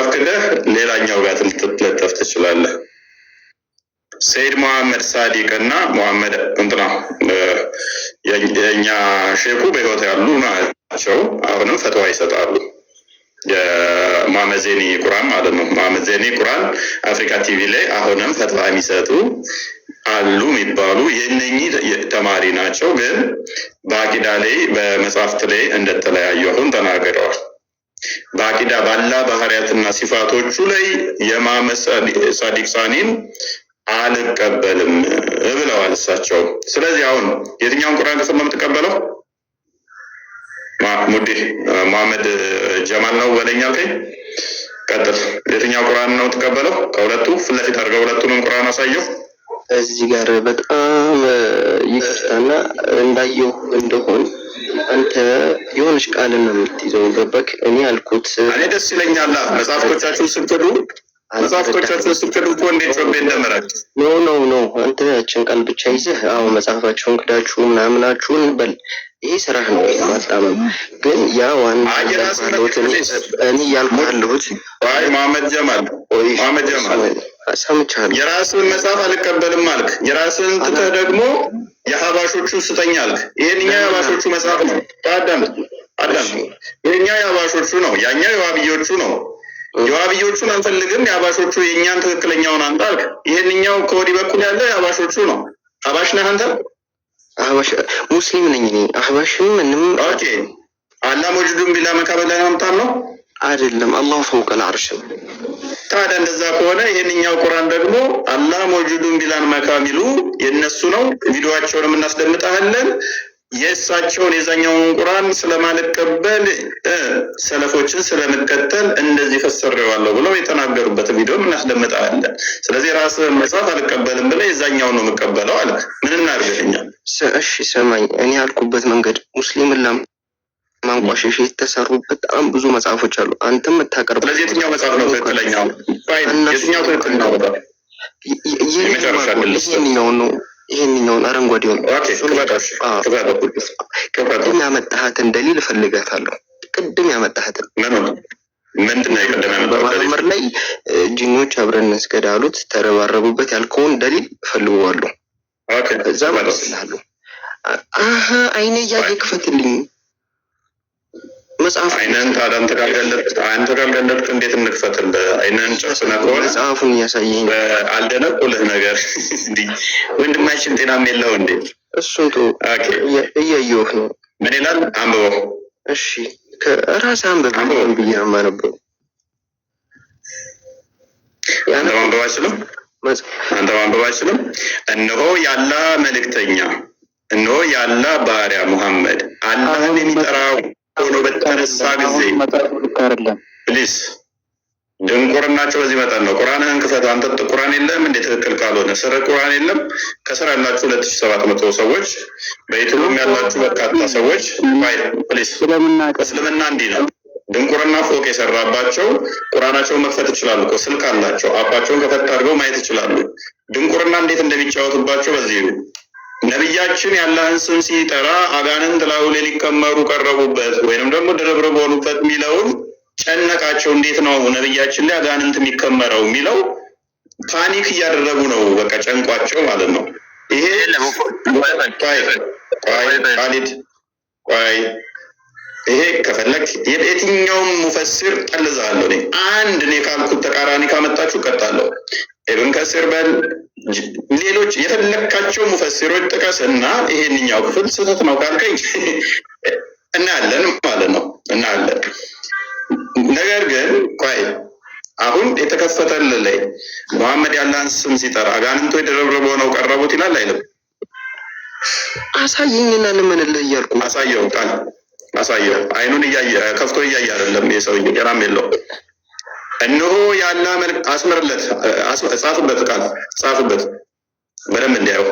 መጽሐፍ ክደህ ሌላኛው ጋር ልትለጠፍ ትችላለህ። ሰይድ መሐመድ ሳዲቅ እና መሐመድ እንትና የእኛ ሼኩ በህይወት ያሉ ናቸው። አሁንም ፈትዋ ይሰጣሉ። የመሐመድ ዜኒ ቁርአን ማለት ነው። መሐመድ ዜኒ ቁርአን አፍሪካ ቲቪ ላይ አሁንም ፈትዋ የሚሰጡ አሉ የሚባሉ የእነኚህ ተማሪ ናቸው። ግን በአቂዳ ላይ በመጽሐፍት ላይ እንደተለያዩ አሁን ተናግረዋል። በአቂዳ ባላ ባህሪያትና ሲፋቶቹ ላይ የመሐመድ ሳዲቅ ሳኒን አልቀበልም ብለዋል እሳቸው። ስለዚህ አሁን የትኛውን ቁርአን ክፍል ነው የምትቀበለው? ሙዲ መሐመድ ጀማል ነው በለኛ አልከኝ። ቀጥል። የትኛው ቁርአን ነው የምትቀበለው? ከሁለቱ ፊት ለፊት አድርገው ሁለቱንም ቁርአን አሳየው። እዚህ ጋር በጣም ይቅርታና እንዳየው እንደሆን አንተ የሆነች ቃልን ነው የምትይዘው። ገባክ? እኔ ያልኩት እኔ ደስ ይለኛል። መጽሐፍቶቻችሁን ስትክዱ እኮ እንዴት ጮቤ እንደመረጥ ኖ አንተ ያችን ቃል ብቻ ይዘህ መጽሐፋቸውን ክዳችሁ ምናምናችሁን በል። ይሄ ስራህ ነው ማጣመም። ግን ያ ዋና እኔ ያልኩህ አለሁት መሐመድ ጀማል ሰምቻለሁ። የራስን መጽሐፍ አልቀበልም አልክ። የራስን ትተህ ደግሞ የሀባሾቹን ስጠኝ አልክ። ይሄንኛ የሀባሾቹ መጽሐፍ ነው። አዳምጥ። ይሄኛ የሀባሾቹ ነው፣ ያኛው የዋብዮቹ ነው። የዋብዮቹን አንፈልግም፣ የሀባሾቹ የእኛን ትክክለኛውን አንተ አልክ። ይሄንኛው ከወዲህ በኩል ያለው የሀባሾቹ ነው። ሀባሽ ነህ አንተ? አህባሽ ሙስሊም ነኝ እኔ። አህባሽም ምንም ኦኬ። አላህ መውጁዱን ቢላ መካበላ ማምጣት ነው አይደለም። አላሁ ፈውቀል አርሽ። ታዲያ እንደዛ ከሆነ ይሄንኛው ቁርአን ደግሞ አላህ መውጁዱን ቢላን መካሚሉ የነሱ ነው። ቪዲዮአቸውንም እናስደምጣለን። የእሳቸውን የዛኛውን ቁርአን ስለማልቀበል ሰለፎችን ስለምከተል እንደዚህ ፈሰረዋለሁ ብለው የተናገሩበት ቪዲዮም እናስደምጣለን። ስለዚህ ራስህን መጽሐፍ አልቀበልም ብለህ የዛኛውን ነው የምቀበለው አለ። ምን እናድርግልኛል? እሺ ሰማኝ። እኔ ያልኩበት መንገድ ሙስሊምን ማንቋሸሽ የተሰሩ በጣም ብዙ መጽሐፎች አሉ። አንተም የምታቀርበው ስለዚህ የትኛው መጽሐፍ ነው ትክክለኛው? የትኛው ትክክለኛው? ይሄንኛው ነው ይሄንኛውን አረንጓዴውን ቅድም ያመጣሃትን ደሊል እፈልጋታለሁ። ቅድም ያመጣሃትን ምንድን ነው የቀደም በማመር ላይ ጅኞች አብረን እንስገድ አሉት፣ ተረባረቡበት ያልከውን ደሊል እፈልገዋለሁ። እዛ መልስልሃለሁ። አይኔ እያየ ክፈትልኝ መጽሐፍ አይነን ታዳም ተጋልገለጥ እንዴት እንክፈትል? አይነን ጨርሰና ከሆነ መጽሐፉን እያሳየኝ አልደነቁልህ ነገር እንዲ ወንድማችን ጤናም የለው እንዴ? እሱን እያየሁህ ነው። ምን ይላል? አንብበው። እሺ ከራስ አንብበው ብዬ ነው የማነበው። አንተ ማንበብ አይችልም? እነሆ ያላ መልእክተኛ፣ እነሆ ያላ ባሪያ ሙሐመድ አላህን የሚጠራው ሆኖ በተነሳ ጊዜ ፕሊስ ድንቁርናቸው በዚህ መጠን ነው። ቁርአንህን ክፈት። አንተ ቁርአን የለም እንዴ? ትክክል ካልሆነ ስለ ቁርአን የለም። ከስር ያላችሁ 2700 ሰዎች፣ በዩቲዩብም ያላችሁ በርካታ ሰዎች ፕሊስ እስልምና እንዲህ ነው። ድንቁርና ፎቅ የሰራባቸው ቁርአናቸውን መክፈት ይችላሉ እኮ ስልክ አላቸው። አባቸውን ከፈት አድርገው ማየት ይችላሉ። ድንቁርና እንዴት እንደሚጫወቱባቸው በዚህ ነው። ነቢያችን ያላህን ስም ሲጠራ አጋንንት ላዩ ላይ ሊከመሩ ቀረቡበት ወይንም ደግሞ ድርብርብ ሆኑበት የሚለውን ጨነቃቸው። እንዴት ነው ነቢያችን ላይ አጋንንት የሚከመረው የሚለው ፓኒክ እያደረጉ ነው። በቃ ጨንቋቸው ማለት ነው። ይሄ ይሄ ከፈለግ የትኛውም ሙፈሲር ጠልዛለሁ እኔ አንድ እኔ ካልኩት ተቃራኒ ካመጣችሁ ቀጣለሁ። ኢብን ከሲር በል ሌሎች የፈለካቸው ሙፈሲሮች ጥቀስ እና ይሄንኛው ክፍል ስህተት ነው ካልከኝ እናያለን ማለት ነው። እናያለን። ነገር ግን ቆይ አሁን የተከፈተልህ ላይ መሐመድ ያላህን ስም ሲጠራ አጋንንቶች ድርብርብ ሆነው ቀረቡት ይላል አይልም? አሳየኝና ልመንልህ እያልኩ አሳየው። ቃል አሳየው። አይኑን እያየ ከፍቶ እያየ አይደለም የሰውዬ ጤናም የለው። እነሆ ያላ መልክ አስመርለት፣ ጻፍበት፣ ቃል ጻፍበት በደንብ እንዲያየው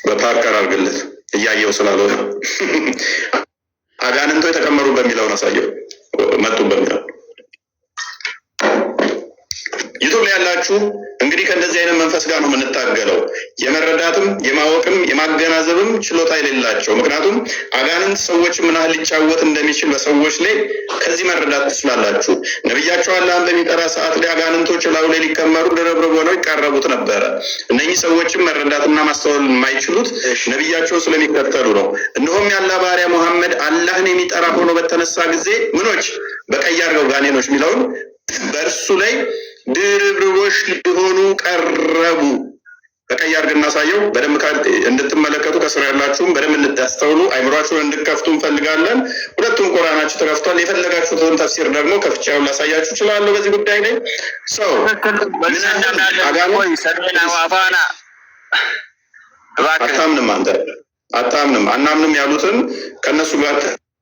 በፓርከር አድርግለት እያየው ስላልሆነ አጋንንቶ የተቀመሩ በሚለውን አሳየው፣ መጡ በሚለው ዩቱብ ላይ ያላችሁ እንግዲህ ከእንደዚህ አይነት መንፈስ ጋር ነው የምንታገለው። የመረዳትም የማወቅም የማገናዘብም ችሎታ የሌላቸው። ምክንያቱም አጋንንት ሰዎች ምን ያህል ሊጫወት እንደሚችል በሰዎች ላይ ከዚህ መረዳት ትችላላችሁ። ነቢያቸው አላህን በሚጠራ ሰዓት ላይ አጋንንቶች ላዩ ላይ ሊከመሩ ድርብርብ ሆነው ይቃረቡት ነበረ። እነኚህ ሰዎችም መረዳትና ማስተዋል የማይችሉት ነቢያቸውን ስለሚከተሉ ነው። እነሆም ያላ ባሪያ ሙሐመድ አላህን የሚጠራ ሆኖ በተነሳ ጊዜ ምኖች በቀይ አድርገው ጋኔኖች የሚለውን በእርሱ ላይ ድርብርቦች ሊሆኑ ቀረቡ። በቀይ አድርገን እናሳየው በደንብ እንድትመለከቱ ከስራ ያላችሁም በደንብ እንድታስተውሉ አይምሯችሁን እንድከፍቱ እንፈልጋለን። ሁለቱም ቁርአናችሁ ተከፍቷል። የፈለጋችሁትን ተፍሲር ደግሞ ከፍቻውን ላሳያችሁ እችላለሁ። በዚህ ጉዳይ ላይ ሰው አታምንም፣ አንተ አታምንም፣ አናምንም ያሉትን ከእነሱ ጋር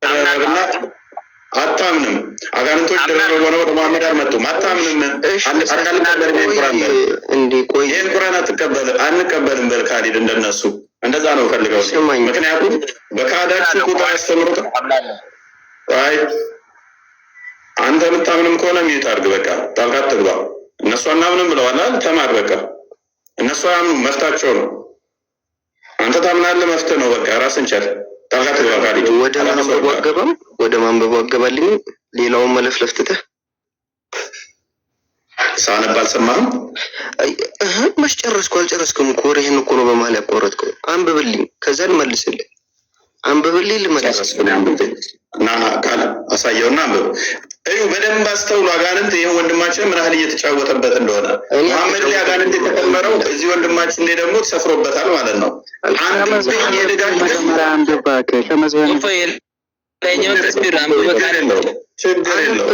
ተረብና አታምንም። አጋንንቶች ደረበ ሆነው ወደ መሐመድ አልመጡም። አታምንም። ይህን ቁርአን አንቀበልም በል ካሊድ እንደነሱ እንደዛ ነው ፈልገው። ምክንያቱም በካዳችሁ ቁጥር ያስተምሩት። አይ አንተ የምታምንም ከሆነ ሚዩት አድርግ፣ በቃ ጣልቃ አትግባ። እነሱ አናምንም ብለዋል። ተማር፣ በቃ እነሱ አያምኑም፣ መፍታቸው ነው። አንተ ታምናለህ፣ መፍትህ ነው። በቃ ራስን ቻል። ጣልቃ አትግባ ካሊድ። ወደ ማንበቡ አገባልኝ። ሌላውን መለፍለፍ ትተህ ሳነብ አልሰማህም? መች ጨረስኩ? አልጨረስክም እኮ ወሬህን እኮ ነው በመሀል ያቋረጥከው። አንብብልኝ፣ ከዛ ልመልስልህ። አንብብልኝ፣ ልመልስልህ። ና ቃል አሳየውና አንብብ። እዩ፣ በደንብ አስተውሉ። አጋንንት ይህ ወንድማችን ምን ያህል እየተጫወተበት እንደሆነ። መሐመድ ላይ አጋንንት የተቀመረው እዚህ ወንድማችን ላይ ደግሞ ተሰፍሮበታል ማለት ነው። አንድ የድጋፍ ችግር የለውም።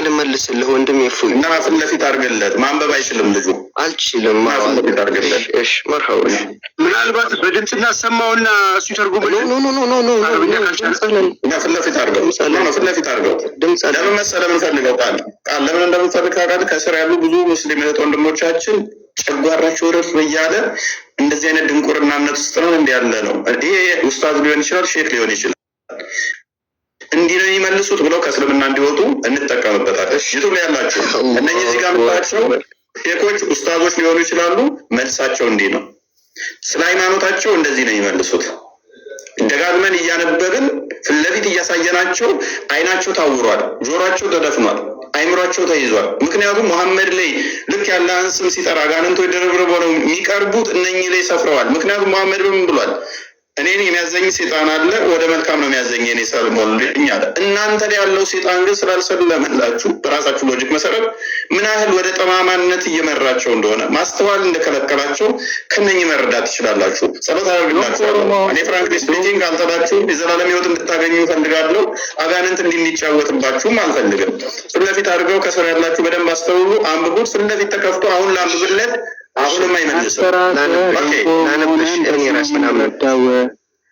ልመልስልህ ወንድም ፉ እና ፊት ለፊት አድርግለት። ማንበብ አይችልም ልጁ። አልችልም። ፊት ለፊት አድርግለት። መርሃባ ምናልባት በድምፅ እናሰማውና እሱ ይተርጉምልን። ፊት ለፊት አድርገው፣ ፊት ለፊት አድርገው። ለምን መሰለህ የምንፈልገው ቃል ለምን እንደምንፈልግ ታውቃለህ? ከስር ያሉ ብዙ ሙስሊም እህት ወንድሞቻችን ጨጓራቸው ረፍ እያለ እንደዚህ አይነት ድንቁርና እምነት ውስጥ ነው እንዲ ያለ ነው። ይሄ ኡስታዝ ሊሆን ይችላል፣ ሼክ ሊሆን ይችላል። እንዲህ ነው የሚመልሱት ብለው ከእስልምና እንዲወጡ እንጠቀምበታለን። ዩቱብ ላይ ያላችሁ እነዚህ እዚህ ጋር የምታቸው ሼኮች ኡስታዞች ሊሆኑ ይችላሉ። መልሳቸው እንዲህ ነው። ስለ ሃይማኖታቸው እንደዚህ ነው የሚመልሱት። ደጋግመን እያነበብን ፊት ለፊት እያሳየናቸው አይናቸው ታውሯል፣ ጆሯቸው ተደፍኗል፣ አይምሯቸው ተይዟል። ምክንያቱም መሐመድ ላይ ልክ ያለህን ስም ሲጠራ አጋንንቶች ድርብርብ ሆነው የሚቀርቡት እነኚህ ላይ ሰፍረዋል። ምክንያቱም መሐመድ በምን ብሏል? እኔን የሚያዘኝ ሴጣን አለ፣ ወደ መልካም ነው የሚያዘኝ እኔ ሰልሞልኝ አለ። እናንተ ላይ ያለው ሴጣን ግን ስላልሰለመላችሁ በራሳችሁ ሎጂክ መሰረት ምን ያህል ወደ ጠማማነት እየመራቸው እንደሆነ ማስተዋል እንደከለከላቸው ከነኚህ መረዳት ትችላላችሁ። ጸሎት አደርግላችኋለሁ። እኔ ፍራንክሊ ስፒኪንግ አልጠላችሁ፣ የዘላለም ሕይወት እንድታገኙ እፈልጋለሁ። አጋንንት እንዲጫወትባችሁም አልፈልግም። ፊት ለፊት አድርገው ከስር ያላችሁ በደንብ አስተውሉ፣ አንብቡት። ፊት ለፊት ተከፍቶ አሁን ላንብብለት። አሁንም አይመልስም።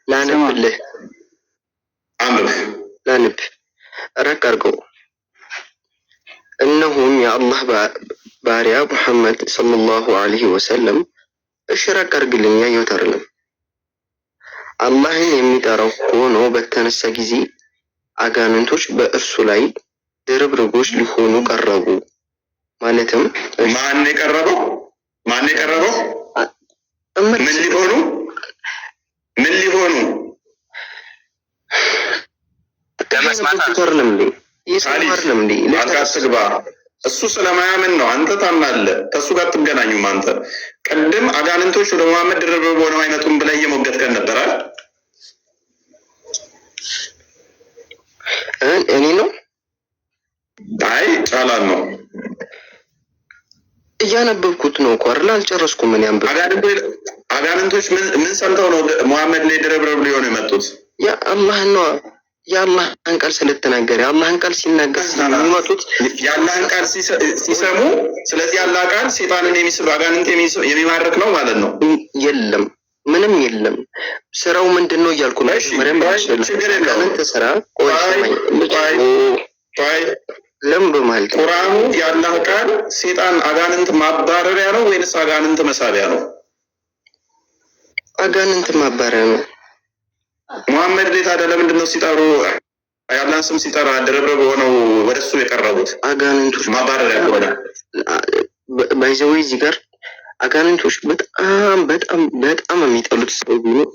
ላነብልህ አንብብ፣ ላንብ ረቅ አድርገው። እነሆም የአላህ ባሪያ ሙሐመድ ሰለላሁ ዐለይሂ ወሰለም። እሺ ረቅ አድርግልኝ፣ ያየሁት አይደለም። አላህን የሚጠራው ሆኖ በተነሳ ጊዜ አጋንንቶች በእርሱ ላይ ድርብርቦች ሊሆኑ ቀረቡ። ማለትም ማን የቀረበው? ማን የቀረበው? ምን ሊሆኑ? ምን ሊሆኑ? አልካስግባ እሱ ስለማያምን ነው። አንተ ታምናለህ፣ ከእሱ ጋር ትገናኙም። አንተ ቅድም አጋንንቶች ወደ መሐመድ ድርብርብ ሆነው አይመጡም ብለህ እየሞገትከን ነበራል። እኔ ነው? አይ ጫላን ነው እያነበብኩት ነው እኮ አይደል? አልጨረስኩም። ምን ያንብብ? አጋንንቶች ምን ሰምተው ነው መሐመድ ላይ ድርብርብ ሊሆኑ የመጡት? ያ አላህ ነው። የአላህን ቃል ስለተናገረ የአላህን ቃል ሲናገር የሚመጡት የአላህን ቃል ሲሰሙ፣ ስለዚህ ያላህ ቃል ሴጣንን የሚስብ አጋንንት የሚማርክ ነው ማለት ነው። የለም ምንም የለም። ስራው ምንድን ነው እያልኩ ነው። ችግር የለውም። ስራ ለምን በማለት ቁርአኑ የአላህ ቃል ሴጣን አጋንንት ማባረሪያ ነው ወይንስ አጋንንት መሳቢያ ነው? አጋንንት ማባረሪያ ነው። መሐመድ ላይ ታዲያ ለምንድን ነው ሲጠሩ የአላህን ስም ሲጠራ ድርብርብ ሆነው ወደሱ የቀረቡት? አጋንንቶች ማባረሪያ ከሆነ ባይዘው እዚህ ጋር አጋንንቶች በጣም በጣም በጣም የሚጠሉት ሰው ቢኖር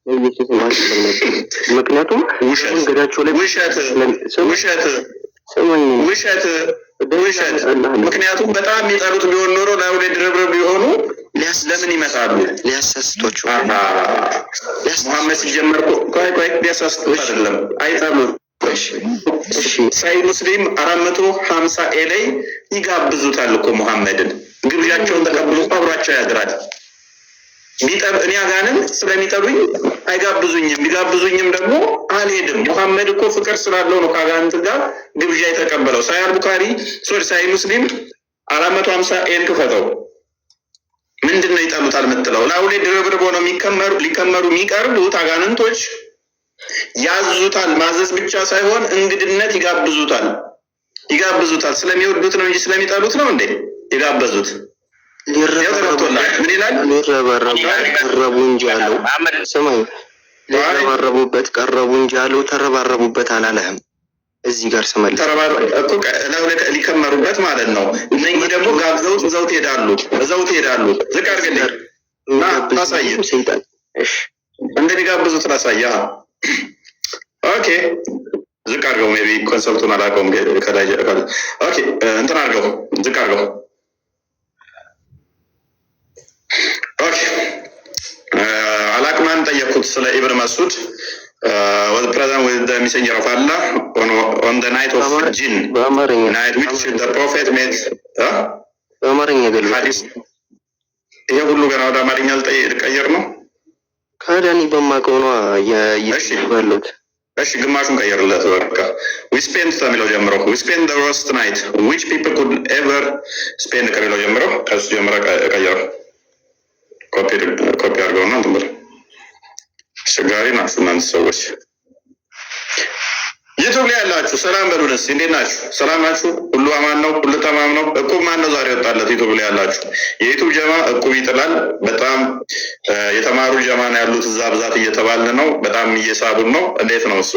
ኢየሱስ ማለት ነው። ምክንያቱም መንገዳቸው ላይ ውሸት ምክንያቱም በጣም የሚጠሉት ቢሆን ኖሮ ለአውሬ ድርብርብ ቢሆኑ ለምን ይመጣሉ? ሊያሳስቷቸው መሐመድ ሲጀመር ቆይ ሊያሳስቱት አይደለም አይጠሉት። ሳይ ሙስሊም 450 ላይ ይጋብዙታል እኮ መሐመድን። ግብዣቸውን ተቀብሎ አብሯቸው ያድራል። እኔ አጋንንት ስለሚጠሉኝ አይጋብዙኝም፣ ቢጋብዙኝም ደግሞ አልሄድም። መሐመድ እኮ ፍቅር ስላለው ነው ከአጋንንት ጋር ግብዣ የተቀበለው። ሳይ ቡኻሪ ሳይ ሙስሊም 450 ክፈተው። ምንድነው ይጠሉታል የምትለው? ለአውሬ ድርብርብ ሆነው ሊከመሩ የሚቀርቡት አጋንንቶች ያዙታል። ማዘዝ ብቻ ሳይሆን እንግድነት ይጋብዙታል። ስለሚወዱት ነው እንጂ ስለሚጠሉት ነው እንዴ ይጋበዙት? ሊረበረቡ እንጂ አለው። ስማኝ፣ ሊረበረቡበት ቀረቡ እንጂ አለው። ተረባረቡበት አላለህም። እዚህ ጋር ስመልስ ሊከመሩበት ማለት ነው። እነኚህ ደግሞ ጋብዘውት እዛው ትሄዳሉ። ዝቅ አድርግልኝ ታሳየን ሰይጣን እንደሚጋብዙት ላሳያ። ኦኬ ዝቅ አድርገው። ሜይ ቢ ኮንሰፕቱን አላውቀውም። ከላይ ኦኬ እንትን አድርገው፣ ዝቅ አድርገው። ኦኬ አላቅማን ጠየቅኩት ስለ ኢብን መስዑድ was present with the messenger of Allah on the night of Jinn, night which the prophet made በአማርኛ ገለጽ። ሐዲስ ይሄ ሁሉ ገና ወደ አማርኛ ልቀይር ነው። ካዳኒ በማውቀው ነው ያሉት። እሺ ግማሹን ቀይርለት በቃ። we spent ከሚለው ጀምሮ we spent the worst night which people could ever spend ከሚለው ጀምሮ ከሱ ጀምሮ ቀይረው። ኮፒ አድርገውና እንትን ብለው አስቸጋሪ ናችሁ እናንተ ሰዎች። ዩቱብ ላይ ያላችሁ ሰላም በሉን እስኪ። እንዴት ናችሁ? ሰላም ናችሁ? ሁሉ አማን ነው? ሁሉ ተማም ነው? እቁብ ማን ነው ዛሬ ወጣለት? ዩቱብ ላይ ያላችሁ የዩቱብ ጀማ እቁብ ይጥላል። በጣም የተማሩ ጀማ ነው ያሉት እዛ ብዛት እየተባለ ነው። በጣም እየሳቡን ነው። እንዴት ነው እሱ?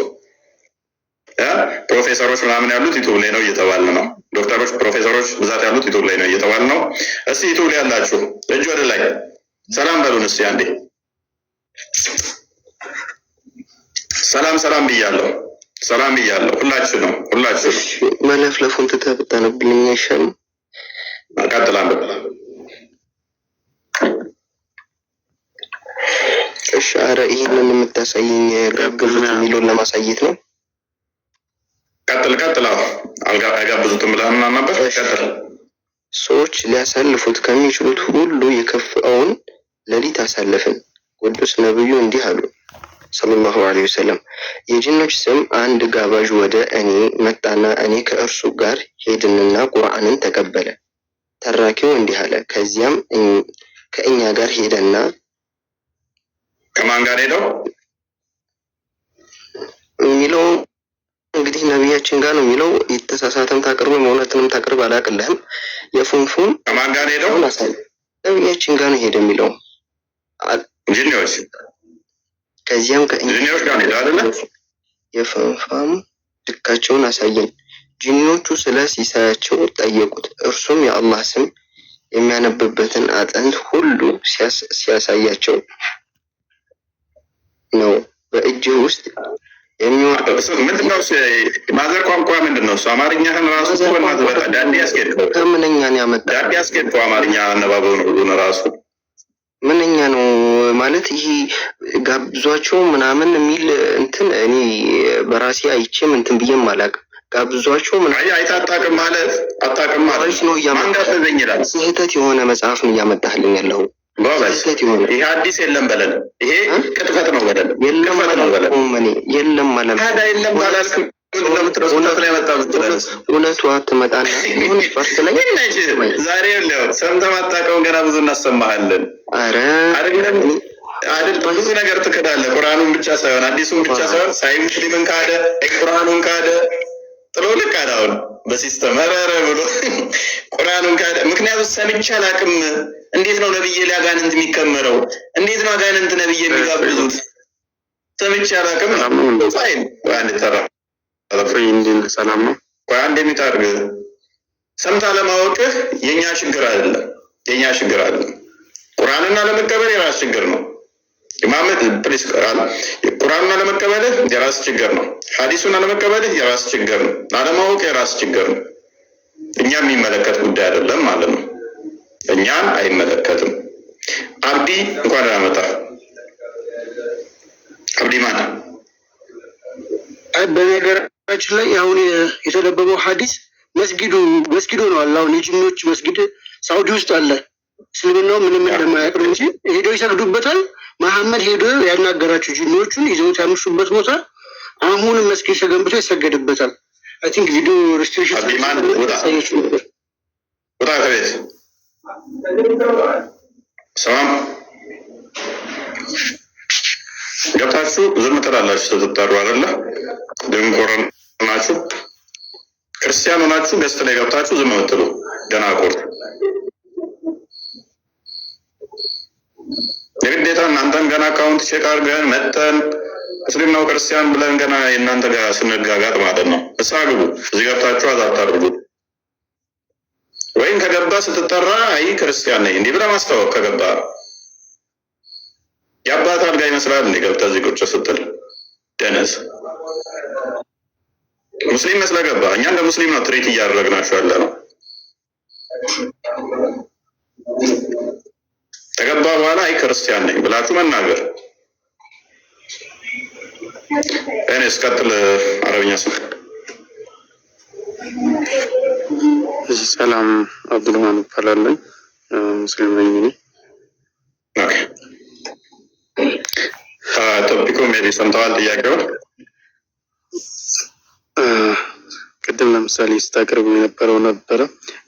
ፕሮፌሰሮች ምናምን ያሉት ዩቱብ ላይ ነው እየተባለ ነው። ዶክተሮች፣ ፕሮፌሰሮች ብዛት ያሉት ዩቱብ ላይ ነው እየተባለ ነው። እስኪ ዩቱብ ላይ ያላችሁ እጅ ወደ ላይ ሰላም በሉን እስኪ አንዴ። ሰላም ብያለሁ። ሁላችሁ መለፍለፉን ትተህ ብታነብልኝ አይሻልም? አቀጥላለሁ። እሺ ኧረ ይሄንን የምታሳየኝ ጋብዙት የሚለውን ለማሳየት ነው። ቀጥል። አይጋብዙትም ብለህ ምናምን ነበር። ቀጥል። ሰዎች ሊያሳልፉት ከሚችሉት ሁሉ የከፋውን ሌሊት አሳለፍን። ቅዱስ ነብዩ እንዲህ አሉ ሰለላሁ ዐለይሂ ወሰለም፣ የጂኖች ስም አንድ ጋባዥ ወደ እኔ መጣና እኔ ከእርሱ ጋር ሄድንና ቁርአንን ተቀበለ። ተራኪው እንዲህ አለ። ከዚያም ከእኛ ጋር ሄደና ከማን ጋር ሄደው የሚለው እንግዲህ ነቢያችን ጋር ነው የሚለው። የተሳሳተም ታቅርብ እውነትንም ታቅርብ አላቅልህም። የፉንፉን ከማን ጋር ሄደው ነቢያችን ጋር ነው ሄደ የሚለው ጂኒዎች። ከዚያም ጂኒዎች ጋር ሄደ አይደለ? የፉንፋም ልካቸውን አሳየን። ጂኒዎቹ ስለ ሲሳያቸው ጠየቁት። እርሱም የአላህ ስም የሚያነብበትን አጥንት ሁሉ ሲያሳያቸው ነው። በእጅህ ውስጥ የሚወርደው ምንድነው? ማዘር ቋንቋ ምንድነው? አማርኛህን ራሱ ዳዲ ያስኬድከው ከምንኛን ያመጣ ዳዲ ያስኬድከው አማርኛ አነባበውን ሁሉን ራሱ ምንኛ ነው ማለት ይሄ ጋብዟቸው ምናምን የሚል እንትን እኔ በራሴ አይቼም እንትን ብዬም አላውቅም። ጋብዟቸው ምናምን አይታጣቅም ማለት አጣቅም ማለት ነው። ማንጋበዘኝ ይላል። ስህተት የሆነ መጽሐፍ ነው እያመጣህልኝ ያለው። ስህተት የሆነ ይሄ አዲስ የለም በለን። ይሄ ቅጥፈት ነው በለን። የለም ማለት ታዲያ የለም ባላልክም እውነቱ አትመጣና ሆነ ፈርት ላይ ዛሬ ሰምተህ ማታውቀውን ገና ብዙ እናሰማሃለን። አይደለም ብዙ ነገር ትክዳለህ። ቁርአኑን ብቻ ሳይሆን አዲሱን ብቻ ሳይሆን ሳይ ሙስሊምን ካደ ቁርአኑን ካደ ጥሎ ልክ አለ። አሁን በሲስተም መረረ ብሎ ቁርአኑን ካደ። ምክንያቱም ሰምቼ አላውቅም። እንዴት ነው ነብዬ ሊያጋንንት የሚከመረው? እንዴት ነው አጋንንት ነብዬ የሚጋብዙት? ሰምቼ አላውቅም። ፋይን አንድ ተራ እንዴት ሰላም ነው? ቆይ አንድ የሚታርግ ሰምታ ለማወቅህ የኛ ችግር አይደለም፣ የኛ ችግር አይደለም። ቁርአንና ለመቀበል የራስ ችግር ነው። ኢማምት ፕሊስ ቁርአንና ለመቀበልህ የራስ ችግር ነው። ሐዲሱና ለመቀበልህ የራስ ችግር ነው። ላለማወቅ የራስ ችግር ነው። እኛ የሚመለከት ጉዳይ አይደለም ማለት ነው። እኛን አይመለከትም። አብዲ እንኳን ደህና መጣህ። አብዲ ማን? በነገራችን ላይ አሁን የተነበበው ሐዲስ መስጊዱ ነው አለ። አሁን የጂኖች መስጊድ ሳውዲ ውስጥ አለ። እስልምናው ምንም እንደማያውቅ ነው እንጂ ሄደው ይሰግዱበታል። መሐመድ ሄዶ ያናገራቸው ጂኖቹን ይዘውት ያመሹበት ቦታ አሁንም መስጊድ ተገንብቶ ይሰገድበታል። አይ ቲንክ ቪዲዮ ሪስትሪክሽን ወጣ ከቤት ሰላም ገብታችሁ ዝም ትላላችሁ ስትጠሩ አይደለ? ድንቆሮን ናችሁ። ክርስቲያን ሆናችሁ ገስት ላይ ገብታችሁ ዝም ምትሉ ደናቁር። የግዴታ እናንተን ገና አካውንት ቼክ አድርገን መጠን ሙስሊም ነው ክርስቲያን ብለን ገና የእናንተ ጋር ስንጋጋጥ ማለት ነው። እሳ ግቡ። እዚህ ገብታችሁ አዛታርጉ። ወይም ከገባ ስትጠራ አይ ክርስቲያን ነኝ እንዲህ ብለህ ማስታወቅ ከገባ የአባት አልጋ ይመስላል እንዴ? ገብተህ እዚህ ቁጭ ስትል ደነዝ ሙስሊም መስለህ ገባ። እኛ እንደ ሙስሊም ነው ትሪት እያደረግናችሁ ያለ ነው። ከገባ በኋላ አይ ክርስቲያን ነኝ ብላችሁ መናገር። እኔ እስቀጥል አረብኛ ስም ሰላም አብዱልማን እባላለሁ። ሙስሊም ነኝ እኔ። ኦኬ ቶፒኩ ሜቢ ሰምተዋል ጥያቄውን? ቅድም ለምሳሌ ስታቀርቡ የነበረው ነበረ።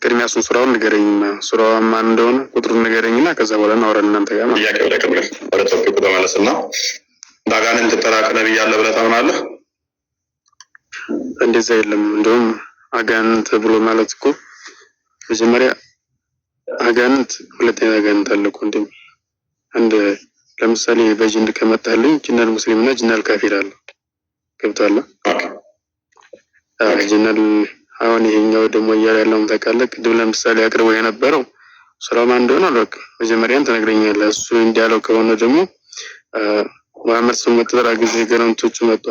ቅድሚያ እሱን ሱራውን ንገረኝ፣ ሱራው ማን እንደሆነ ቁጥሩን ንገረኝና ከዛ በኋላ እናወራለን እናንተ ጋር ማለት ነው። ጥያቄው ላይ ቅድሚያ ወደ ቶፒኩ ተመለስና ዳጋንን ተጠራከ ነብይ ያለ ብለህ ታምናለህ? እንደዛ የለም። እንደውም አጋንንት ብሎ ማለት እኮ መጀመሪያ አጋንንት ሁለተኛ አጋንንት አለ እኮ እንደም አንድ ለምሳሌ በጅን ከመጣልኝ ጅናል ሙስሊምና ጅናል ካፊር አለ። ገብቷል? ጅናል አሁን ይሄኛው ደግሞ ያለውን ታውቃለህ። ቅድም ለምሳሌ አቅርበው የነበረው ሱራው ማን እንደሆነ አለቅ መጀመሪያን ተነግረኛለህ። እሱ እንዲያለው ከሆነ ደግሞ መሐመድ ሰው መጥተራ ጊዜ ገረንቶቹ መጣ።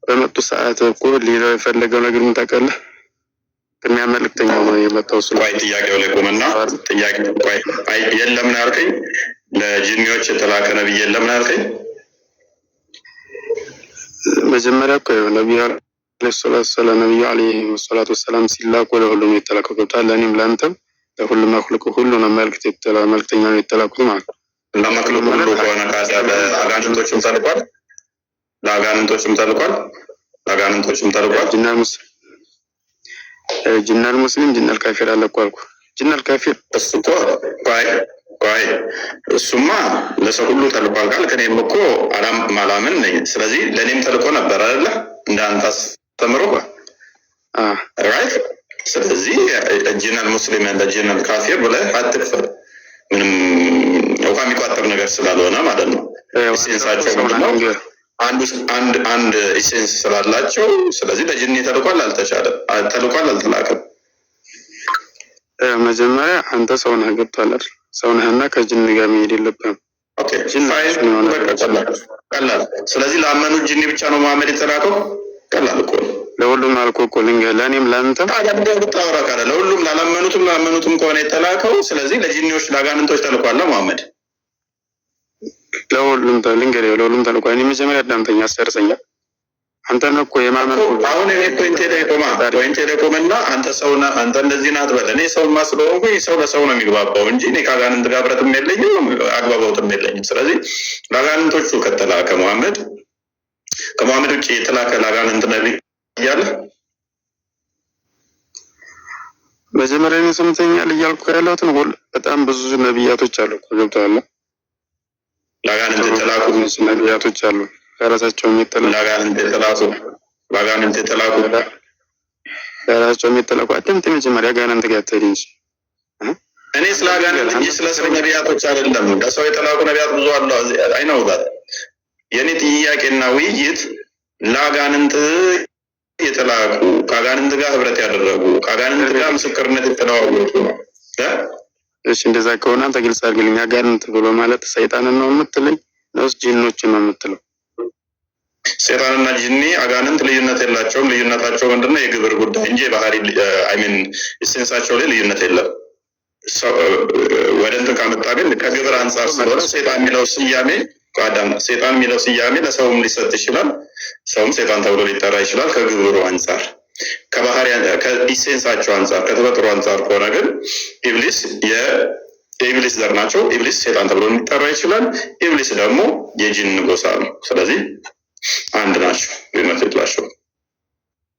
በመጡ ሰዓት እኮ ሌላው የፈለገው ነገር ምን ታውቃለህ? ቅድሚያ መልእክተኛው ነው የመጣው። ቆይ ጥያቄው ላይ ቆመና ጥያቄ ቆይ አይ የለም ነው ያልከኝ። ለጂኒዎች የተላከ ነብይ የለም ነው ያልከኝ። መጀመሪያ እኮ ነብዩ አለይሂ ሰላቱ ወሰላም ሲላኩ ለሁሉም የተላከው ገብቷል። ለእኔም ለአንተም ለሁሉም መክሉቅ ሁሉ ነው መልእክተኛው ነው የተላኩት ማለት ነው። ለመክሉቅ ሁሉ ከሆነ ካዲያ ለአጋንንቶችም ተልኳል። ለአጋንንቶችም ተልኳል። ጅናል ሙስሊም ጅናል ካፊር አለ እኮ አልኩህ። ጅናል ካፊር እሱ እኮ ቆይ እሱማ ለሰው ሁሉ ተልኳል ካልክ እኔም እኮ ማላምን ነኝ። ስለዚህ ለእኔም ተልኮ ነበር አይደለ? እንዳንተ አስተምሮ ራይት። ስለዚህ ጅናል ሙስሊም እንደ ጅናል ካፊር ብለህ አትክፈል። ምንም ውሃ የሚቋጠር ነገር ስላልሆነ ማለት ነው። ኢሴንሳቸው ምንድነው? አንድ ኢሴንስ ስላላቸው። ስለዚህ ለጅኒ ተልኳል አልተላከም። መጀመሪያ አንተ ሰው ነህ ገብቷል አይደል? ሰው ነህና ከጅኒ ጋር መሄድ የለብህም። ኦኬ ቀላል። ስለዚህ ለአመኑ ጅኒ ብቻ ነው መሐመድ የተላከው። ቀላል እኮ ነው። ለሁሉም አልኩህ እኮ ልንገርህ፣ ለእኔም ለአንተም ለሁሉም ላላመኑትም ከሆነ የተላከው። ስለዚህ ለጂኒዎች ለአጋንንቶች ተልኳል መሐመድ። ለሁሉም ልንገርህ፣ ለሁሉም ተልኳል። እኔ መጀመሪያ አዳምጠኝ፣ አስጨርሰኝ። አንተ ነው እኮ የማመን አሁን እኔ ፖይንት ቴሌኮምና አንተ ሰውና አንተ እንደዚህ ናት በል። እኔ ሰው ማስለሆንኩ ሰው ለሰው ነው የሚግባባው እንጂ እኔ ከአጋንንት ጋር ብረትም የለኝም አግባባውትም የለኝም። ስለዚህ ለአጋንንቶቹ ከተላከ መሐመድ ከመሐመድ ውጭ የተላከ ለአጋንንት ነብይ እያለ መጀመሪያ ነው ሰምተኛል እያልኩ ያለሁትን በጣም ብዙ ነብያቶች አሉ እኮ ገብቶሃል? ለአጋንንት የተላኩ ነብያቶች አሉ። ለራሳቸው ለአጋንንት የተላኩ ለራሳቸው የሚተላኩ አጥምት መጀመሪያ አጋንንት ጋር ትሄድ እንጂ እኔ ስለ አጋንንት እንጂ ስለ ሰው ነብያቶች አይደለም። ለሰው የተላኩ ነብያት ብዙ አሉ። አይነው ጋር የኔ ጥያቄና ውይይት ለአጋንንት የተላኩ ከአጋንንት ጋር ህብረት ያደረጉ ከአጋንንት ጋር ምስክርነት የተለዋወጡ ነው። እሺ እንደዛ ከሆነ አንተ ግልጽ አድርግልኝ። አጋንንት ብሎ ማለት ሰይጣንን ነው የምትለኝ ነውስ ጂኖችን ነው የምትለው? ሰይጣንና ጂኒ አጋንንት ልዩነት የላቸውም። ልዩነታቸው ምንድነው? የግብር ጉዳይ እንጂ ባህሪ አይሚን ኢሴንሳቸው ላይ ልዩነት የለም። ወደ እንትን ካመጣ ግን ከግብር አንጻር ስለሆነ ሰይጣን የሚለው ስያሜ ሰይጣን የሚለው ስያሜ ለሰውም ሊሰጥ ይችላል። ሰውም ሰይጣን ተብሎ ሊጠራ ይችላል። ከግብሩ አንጻር ከባህሪ ከኢሴንሳቸው አንጻር ከተፈጥሮ አንጻር ከሆነ ግን ኢብሊስ የኢብሊስ ዘር ናቸው። ኢብሊስ ሰይጣን ተብሎ ሊጠራ ይችላል። ኢብሊስ ደግሞ የጂን ጎሳ ነው። ስለዚህ አንድ ናቸው፣ ልዩነት የላቸውም።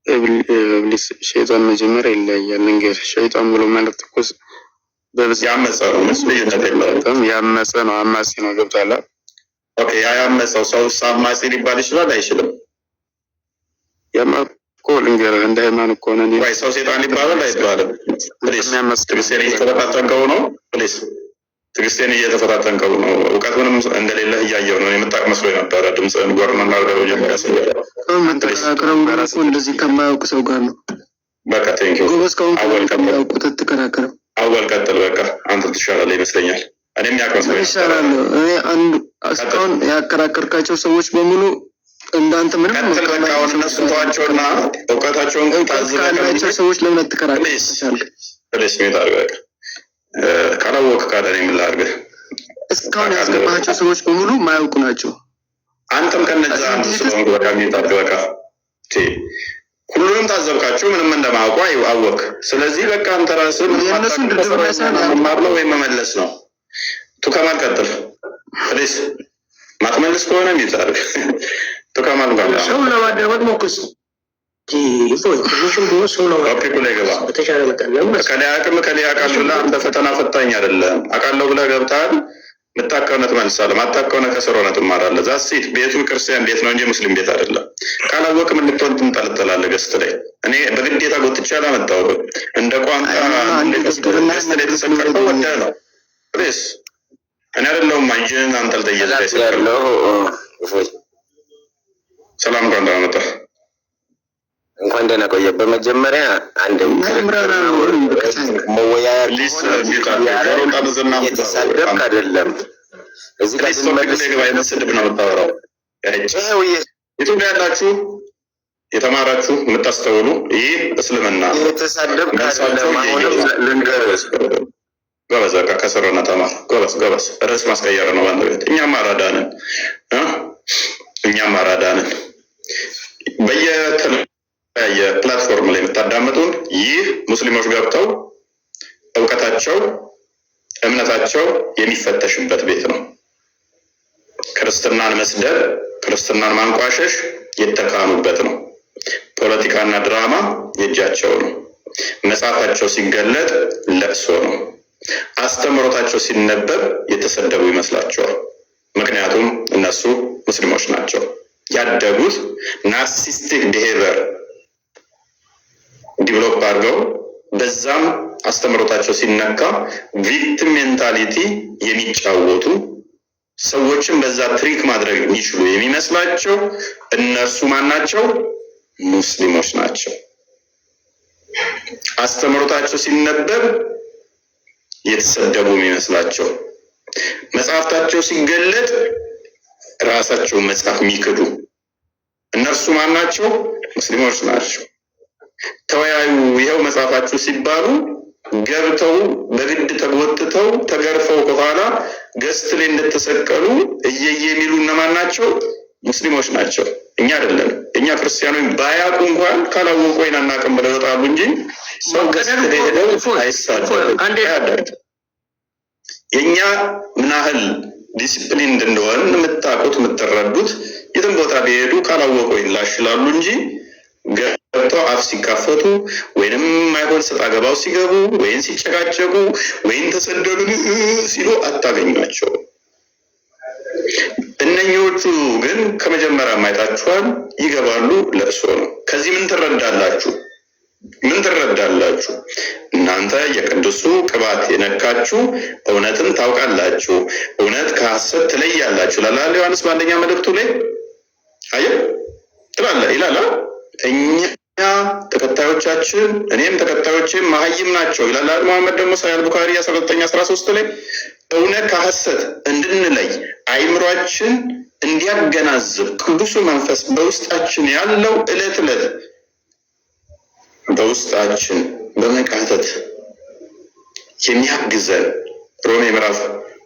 ኢብሊስ ሸይጣን መጀመሪያ ይለያያል። እንግዲህ ሸይጣን ብሎ ማለት እኮ ያመፀ ነው። ልዩነት የለውም። ያመፀ ነው፣ አማጺ ነው። ገብቷል? ኦኬ። ያመፀው ሰው አማጺ ሊባል ይችላል አይችልም? እኮ ልንገርህ እንደ ሃይማኖት ከሆነ ወይ ሰው ሰይጣን ይባላል አይባልም? ፕሊስ ትዕግስቴን እየተፈታተንከው ነው። ፕሊስ ትዕግስቴን እየተፈታተንከው ነው። እውቀት ምንም እንደሌለህ እያየው ነው። የምታውቅ መስሎ ነበረ። ድምፅህን ጎርመና አድርገው ጀመሪያ ተከራከረው እኮ እንደዚህ ከማያውቅ ሰው ጋር ነው። በቃ ቴንኪው ጎበዝ። ከአሁን ከማያውቁት ትከራከረው። አወል ቀጥል። በቃ አንተ ትሻላለህ ይመስለኛል። እኔም ያውቅ መስሎ ይሻላል። እኔ አንድ እስካሁን ያከራከርካቸው ሰዎች በሙሉ እንዳንተ ምንም ተልበቃውን እነሱ ተዋቸውና እውቀታቸውን ታዝበቃቸው ሰዎች ለምን አትከራከር? ፕሊስ ሚት አድርገህ ካላወቅ ካለ እኔ ምን ላድርግህ? እስካሁን ያስገባቸው ሰዎች በሙሉ ማያውቁ ናቸው። አንተም ከነዛ አንዱ ስለሆንክ በቃ ሚት አድርገህ በቃ ሁሉንም ታዘብካቸው፣ ምንም እንደማያውቁ አወቅ። ስለዚህ በቃ አንተ ራስህ መማር ነው ወይም መመለስ ነው። ቱከማል ቀጥል ፕሊስ። ማትመልስ ከሆነ ሚት አድርገህ ቱከማል ጋር ሰው ለማዳመጥ ሞክስ ከላይ አቃል ብለህ አንተ ፈተና ፈታኝ አይደለም። አቃለው ብለህ ገብተሃል። የምታውቀው ነው ትመልሳለህ፣ ማታውቀው ነው ከስር ሆነህ ትማራለህ። ዛሲት ቤቱ ክርስቲያን ቤት ነው እንጂ ሙስሊም ቤት አይደለም። ካላወቅ ምን ልትሆን ትንጠለጠላለህ? ገስት ላይ እኔ በግዴታ ጎትቼ አላመጣሁህም። እንደ ቋንቋ ገስት ላይ ተሰቀልከው ወደህ ነው። ፕሊስ እኔ አይደለሁም አንቺን አንጠልጥዬ ያለው ሰላም እንኳን ደህና መጣህ። እንኳን ደህና ቆየ። በመጀመሪያ አንድ መወያያ የተሳደብክ አይደለም። እዚህ ጋር ስድብ ነው የምታወራው። ኢትዮጵያ ያላችሁ የተማራችሁ የምታስተውሉ ይህ እስልምና የተሳደብክ አይደለም። አሁንም ልንገርህ ጎበዝ፣ በቃ ከስሮና ተማር። ጎበዝ ርዕስ ማስቀየር ነው ባንተ ቤት። እኛም አራዳ ነን። በየተለያየ ፕላትፎርም ላይ የምታዳምጡን ይህ ሙስሊሞች ገብተው እውቀታቸው እምነታቸው የሚፈተሽበት ቤት ነው። ክርስትናን መስደብ፣ ክርስትናን ማንቋሸሽ የተካኑበት ነው። ፖለቲካና ድራማ የእጃቸው ነው። መጽሐፋቸው ሲገለጥ ለቅሶ ነው። አስተምሮታቸው ሲነበብ የተሰደቡ ይመስላቸዋል። ምክንያቱም እነሱ ሙስሊሞች ናቸው። ያደጉት ናርሲስቲክ ቢሄቨር ዲቨሎፕ አድርገው በዛም አስተምሮታቸው ሲነካ ቪክቲም ሜንታሊቲ የሚጫወቱ ሰዎችን በዛ ትሪክ ማድረግ የሚችሉ የሚመስላቸው እነሱ ማናቸው? ሙስሊሞች ናቸው። አስተምሮታቸው ሲነበብ የተሰደቡ የሚመስላቸው፣ መጽሐፍታቸው ሲገለጥ ራሳቸውን መጽሐፍ የሚክዱ እነርሱ ማናቸው? ሙስሊሞች ናቸው። ተወያዩ ይኸው መጽሐፋችሁ ሲባሉ ገብተው በግድ ተጎትተው ተገርፈው ከኋላ ገስት ላይ እንደተሰቀሉ እየየ የሚሉ እነማን ናቸው? ሙስሊሞች ናቸው። እኛ አይደለም። እኛ ክርስቲያኖች ባያውቁ እንኳን ካላወቁ ወይን አናውቅም ብለው ይወጣሉ እንጂ ሰው ገስት ላይ ሄደው አይሳደብም። የእኛ ምን ያህል ዲሲፕሊን እንደሆን የምታውቁት የምትረዱት የትም ቦታ ቢሄዱ ካላወቁ ወይን ላሽላሉ እንጂ ገብተው አፍ ሲካፈቱ ወይንም ማይሆን ሰጣ ገባው ሲገቡ ወይን ሲጨቃጨቁ ወይን ተሰደብን ሲሉ አታገኟቸው። እነኞቹ ግን ከመጀመሪያ ማይታችኋል፣ ይገባሉ፣ ለቅሶ ነው። ከዚህ ምን ትረዳላችሁ? እናንተ የቅዱሱ ቅባት የነካችሁ እውነትን ታውቃላችሁ፣ እውነት ከሐሰት ትለያላችሁ ላለ ዮሐንስ በአንደኛ መልእክቱ ላይ አየ ትላለ ይላል። እኛ ተከታዮቻችን እኔም ተከታዮቼም መሀይም ናቸው ይላል መሐመድ። ደግሞ ሰሒህ ቡኻሪ 19:13 ላይ እውነት ከሐሰት እንድንለይ አይምሯችን እንዲያገናዝብ ቅዱሱ መንፈስ በውስጣችን ያለው ዕለት ዕለት በውስጣችን በመቃተት የሚያግዘን ሮሜ ምዕራፍ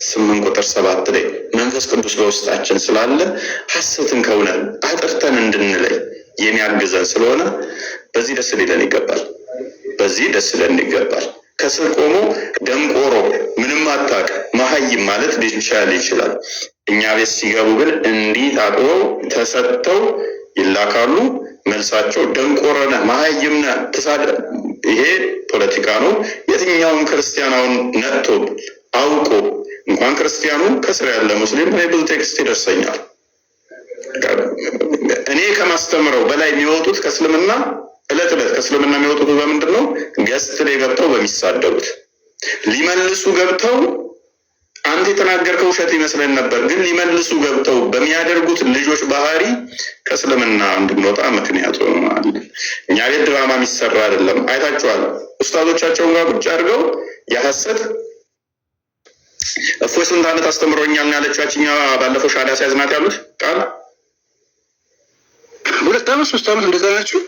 8:7 ላይ መንፈስ ቅዱስ በውስጣችን ስላለ ሐሰትን ከእውነት አጥርተን እንድንለይ የሚያግዘን ስለሆነ በዚህ ደስ ሊለን ይገባል። በዚህ ደስ ሊለን ይገባል። ከስር ቆሞ ደንቆሮ ምንም አታውቅ መሀይም ማለት ሊቻል ይችላል። እኛ ቤት ሲገቡ ግን እንዲህ ታጥበው ተሰጥተው ይላካሉ። መልሳቸው ደንቆረነ መሀይምነ ተሳደ። ይሄ ፖለቲካ ነው። የትኛውን ክርስቲያናውን ነጥቶ አውቆ እንኳን ክርስቲያኑ ከስር ያለ ሙስሊም እኔ ብዙ ቴክስት ይደርሰኛል። እኔ ከማስተምረው በላይ የሚወጡት ከእስልምና ዕለት ዕለት ከእስልምና የሚወጡት በምንድን ነው? ገስት ላይ ገብተው በሚሳደቡት ሊመልሱ ገብተው አንተ የተናገርከው ውሸት ይመስለን ነበር፣ ግን ሊመልሱ ገብተው በሚያደርጉት ልጆች ባህሪ ከእስልምና እንድንወጣ ምክንያት ሆኗል። እኛ ቤት ድራማ የሚሰራ አይደለም። አይታችኋል። ኡስታዞቻቸውን ጋር ቁጭ አድርገው የሐሰት እፎይ ስንት ዓመት አስተምሮኛል ያለቻችኛ ባለፈው ሻዳ ሲያዝናት ያሉት ቃል 2 ዓመት 3 ዓመት እንደዛ ናችሁ።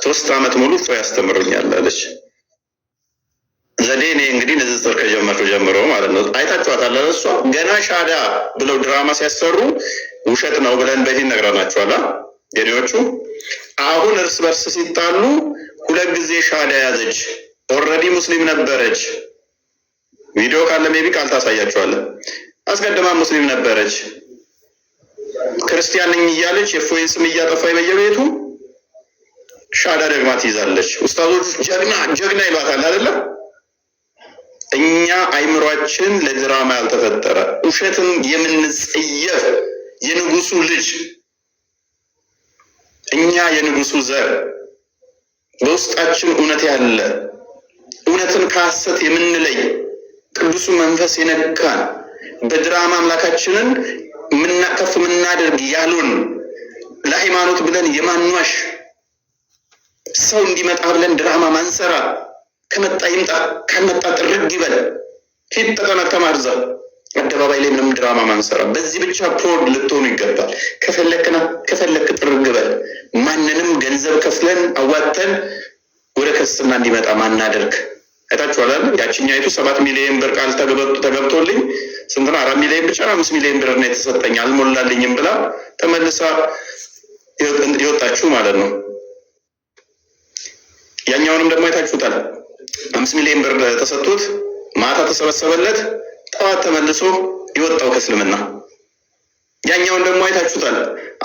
3 ዓመት ሙሉ እፎይ ያስተምሮኛል አለች። ዘዴ እኔ እንግዲህ ንጽጽር ከጀመርኩ ጀምሮ ማለት ነው። አይታችኋታል። እሷ ገና ሻዳ ብለው ድራማ ሲያሰሩ ውሸት ነው ብለን በፊት ነግረናችኋል። ገኔዎቹ አሁን እርስ በርስ ሲጣሉ 2 ጊዜ ሻዳ ያዘች። ኦልሬዲ ሙስሊም ነበረች። ቪዲዮ ካለ ሜቢ ቃል ታሳያችኋለን። አስቀድማ ሙስሊም ነበረች። ክርስቲያን ነኝ እያለች የእፎይን ስም እያጠፋች በየቤቱ ሻዳ ደግማ ትይዛለች። ኡስታዞች ጀግና ጀግና ይሏታል አይደለም? እኛ አይምሯችን ለድራማ ያልተፈጠረ ውሸትን የምንጸየፍ የንጉሱ ልጅ እኛ የንጉሱ ዘር በውስጣችን እውነት ያለ እውነትን ከሐሰት የምንለይ ቅዱሱ መንፈስ የነካን በድራማ አምላካችንን ከፍ ምናደርግ ያሉን ለሃይማኖት ብለን የማንዋሽ ሰው እንዲመጣ ብለን ድራማ ማንሰራ ከመጣ ይምጣ ካልመጣ ጥርግ ይበል ፊት ተቀመጠ ማርዛ አደባባይ ላይ ምንም ድራማ ማንሰራ። በዚህ ብቻ ፕሮድ ልትሆኑ ይገባል። ከፈለክ ጥርግ በል። ማንንም ገንዘብ ከፍለን አዋተን ወደ ክርስትና እንዲመጣ ማናደርግ። አይታችኋል። ያቺኛይቱ 7 ሚሊዮን ብር ቃል ተገብቶልኝ ስንት ነው? 4 ሚሊዮን ብቻ 5 ሚሊዮን ብር ነው የተሰጠኝ አልሞላልኝም ብላ ተመልሳ ይወጣችሁ ማለት ነው። ያኛውንም ደግሞ አይታችሁታል። 5 ሚሊዮን ብር ተሰጥቶት ማታ ተሰበሰበለት፣ ጠዋት ተመልሶ ይወጣው ከእስልምና። ያኛውን ደግሞ አይታችሁታል።